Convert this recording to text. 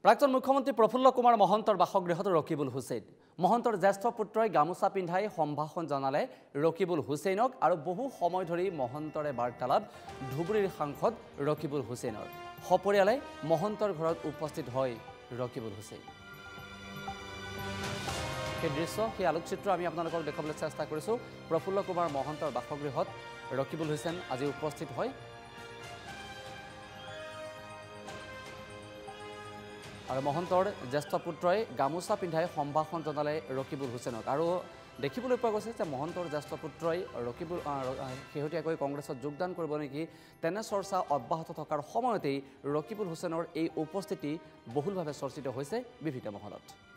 প্ৰাক্তন মুখ্যমন্ত্ৰী প্ৰফুল্ল কুমাৰ মহন্তৰ বাসগৃহত ৰকিবুল হুছেইন মহন্তৰ জ্যেষ্ঠ পুত্ৰই গামোচা পিন্ধাই সম্ভাষণ জনালে ৰকিবুল হুছেইনক আৰু বহু সময় ধৰি মহন্তৰে বাৰ্তালাপ ধুবুৰীৰ সাংসদ ৰকিবুল হুছেইনৰ সপৰিয়ালে মহন্তৰ ঘৰত উপস্থিত হয় ৰকিবুল হুছেইন সেই দৃশ্য সেই আলোকচিত্ৰ আমি আপোনালোকক দেখাবলৈ চেষ্টা কৰিছো প্ৰফুল্ল কুমাৰ মহন্তৰ বাসগৃহত ৰকিবুল হুছেইন আজি উপস্থিত হয় আৰু মহন্তৰ জ্যেষ্ঠ পুত্ৰই গামোচা পিন্ধাই সম্ভাষণ জনালে ৰকিবুল হুছেইনক আৰু দেখিবলৈ পোৱা গৈছে যে মহন্তৰ জ্যেষ্ঠ পুত্ৰই ৰকিবুল শেহতীয়াকৈ কংগ্ৰেছত যোগদান কৰিব নেকি তেনে চৰ্চা অব্যাহত থকাৰ সময়তেই ৰকিবুল হুছেইনৰ এই উপস্থিতি বহুলভাৱে চৰ্চিত হৈছে বিভিন্ন মহলত